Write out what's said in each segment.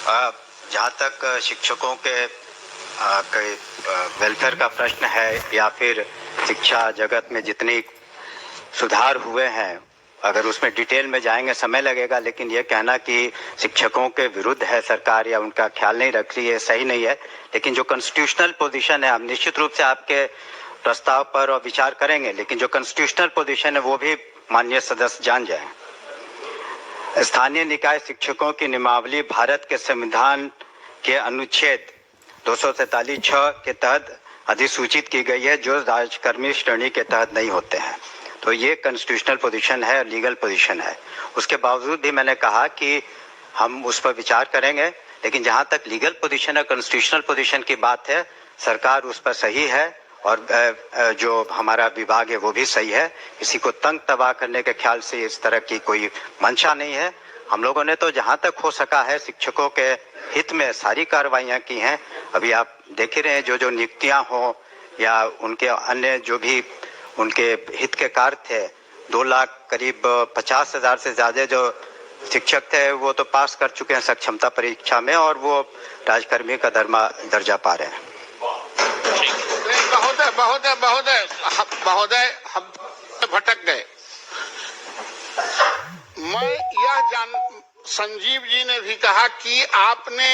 जहाँ तक शिक्षकों के वेलफेयर का प्रश्न है या फिर शिक्षा जगत में जितनी सुधार हुए हैं, अगर उसमें डिटेल में जाएंगे समय लगेगा, लेकिन ये कहना कि शिक्षकों के विरुद्ध है सरकार या उनका ख्याल नहीं रख रही है, सही नहीं है। लेकिन जो कॉन्स्टिट्यूशनल पोजीशन है, हम निश्चित रूप से आपके प्रस्ताव पर विचार करेंगे, लेकिन जो कॉन्स्टिट्यूशनल पोजीशन है वो भी माननीय सदस्य जान जाएं। स्थानीय निकाय शिक्षकों की नियमावली भारत के संविधान के अनुच्छेद 243(6) के तहत अधिसूचित की गई है, जो राजकर्मी श्रेणी के तहत नहीं होते हैं। तो ये कॉन्स्टिट्यूशनल पोजीशन है, लीगल पोजीशन है। उसके बावजूद भी मैंने कहा कि हम उस पर विचार करेंगे, लेकिन जहाँ तक लीगल पोजीशन है, कॉन्स्टिट्यूशनल पोजीशन की बात है, सरकार उस पर सही है और जो हमारा विभाग है वो भी सही है। किसी को तंग तबाह करने के ख्याल से इस तरह की कोई मंशा नहीं है। हम लोगों ने तो जहाँ तक हो सका है शिक्षकों के हित में सारी कार्रवाइयाँ की हैं। अभी आप देख ही रहे हैं, जो नियुक्तियाँ हो या उनके अन्य जो भी उनके हित के कार्य थे, 2 लाख करीब 50,000 से ज़्यादा जो शिक्षक थे वो तो पास कर चुके हैं सक्षमता परीक्षा में, और वो राजकर्मी का दर्जा पा रहे हैं। महोदय हम भटक गए। मैं संजीव जी ने भी कहा कि आपने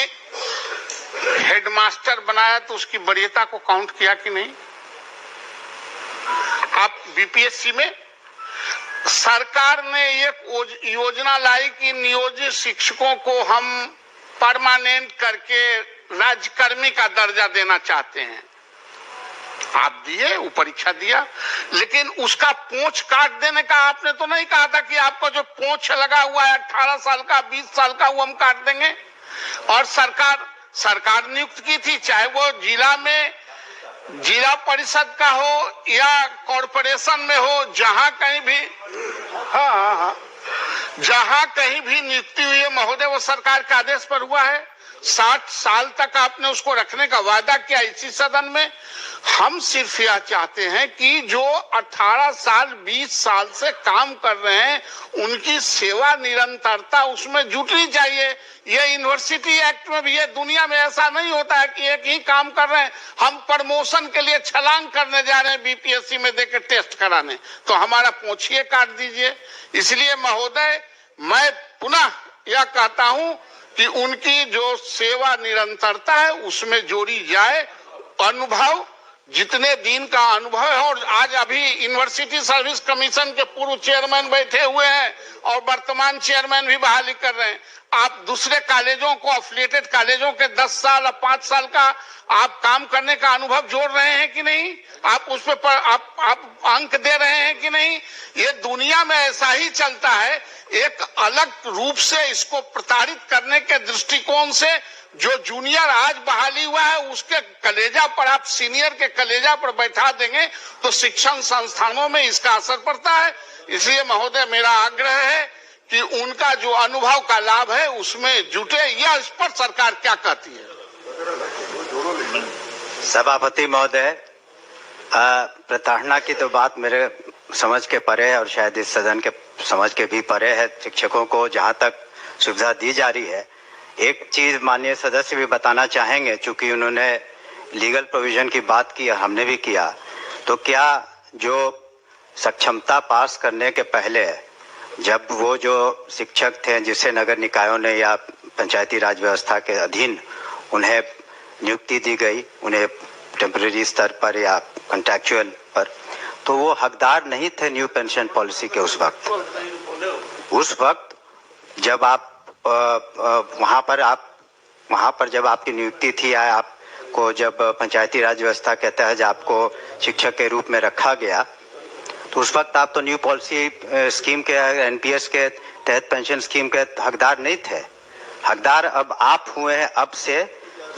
हेडमास्टर बनाया तो उसकी वरीयता को काउंट किया कि नहीं। आप बीपीएससी में सरकार ने एक योजना लाई कि नियोजित शिक्षकों को हम परमानेंट करके राज्यकर्मी का दर्जा देना चाहते हैं। आप दिए, वो परीक्षा दिया, लेकिन उसका पोंछ काट देने का आपने तो नहीं कहा था कि आपका जो पोंछ लगा हुआ है 18 साल का 20 साल का वो हम काट देंगे। और सरकार नियुक्त की थी, चाहे वो जिला में जिला परिषद का हो या कॉर्पोरेशन में हो, जहां कहीं भी जहां कहीं भी नियुक्ति हुई है महोदय, वो सरकार के आदेश पर हुआ है। 60 साल तक आपने उसको रखने का वादा किया इसी सदन में। हम सिर्फ यह चाहते हैं कि जो 18 साल 20 साल से काम कर रहे हैं उनकी सेवा निरंतरता उसमें जुटनी चाहिए। ये यूनिवर्सिटी एक्ट में भी, ये दुनिया में ऐसा नहीं होता है कि एक ही काम कर रहे हैं, हम प्रमोशन के लिए छलांग करने जा रहे हैं बीपीएससी में देकर टेस्ट कराने, तो हमारा पोंछिए काट दीजिए। इसलिए महोदय मैं पुनः यह कहता हूं कि उनकी जो सेवा निरंतरता है उसमें जोड़ी जाए। अनुभव, जितने दिन का अनुभव है, और आज अभी यूनिवर्सिटी सर्विस कमीशन के पूर्व चेयरमैन बैठे हुए हैं और वर्तमान चेयरमैन भी बहाली कर रहे हैं। आप दूसरे कॉलेजों को, एफिलिएटेड कॉलेजों के 10 साल और 5 साल का आप काम करने का अनुभव जोड़ रहे हैं कि नहीं? आप उस पर आप अंक दे रहे हैं कि नहीं? ये दुनिया में ऐसा ही चलता है। एक अलग रूप से इसको प्रताड़ित करने के दृष्टिकोण से जो जूनियर आज बहाली हुआ है उसके कलेजा पर आप सीनियर के कलेजा पर बैठा देंगे तो शिक्षण संस्थानों में इसका असर पड़ता है। इसलिए महोदय मेरा आग्रह है कि उनका जो अनुभव का लाभ है उसमें जुटे। यह इस पर सरकार क्या कहती है? सभापति महोदय, प्रताड़ना की तो बात मेरे समझ के परे है और शायद इस सदन के समझ के भी परे है। शिक्षकों को जहां तक सुविधा दी जा रही है, एक चीज माननीय सदस्य भी बताना चाहेंगे, चूंकि उन्होंने लीगल प्रोविजन की बात की, हमने भी किया, तो क्या जो सक्षमता पास करने के पहले जब वो जो शिक्षक थे जिसे नगर निकायों ने या पंचायती राज व्यवस्था के अधीन उन्हें नियुक्ति दी गई, उन्हें टेम्परेरी स्तर पर या कॉन्ट्रैक्चुअल पर, तो वो हकदार नहीं थे न्यू पेंशन पॉलिसी के उस वक्त जब आप वहाँ पर जब आपकी नियुक्ति थी, आपको जब पंचायती राज व्यवस्था के तहत आपको शिक्षक के रूप में रखा गया, तो उस वक्त आप तो न्यू पॉलिसी स्कीम के एनपीएस के तहत पेंशन स्कीम के हकदार नहीं थे। हकदार अब आप हुए हैं अब से,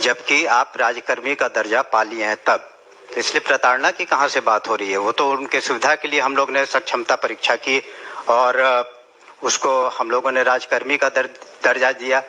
जबकि आप राज्यकर्मी का दर्जा पा लिए हैं तब। तो इसलिए प्रताड़ना की कहाँ से बात हो रही है? वो तो उनके सुविधा के लिए हम लोग ने सक्षमता परीक्षा की और उसको हम लोगों ने राजकर्मी का दर्जा दिया।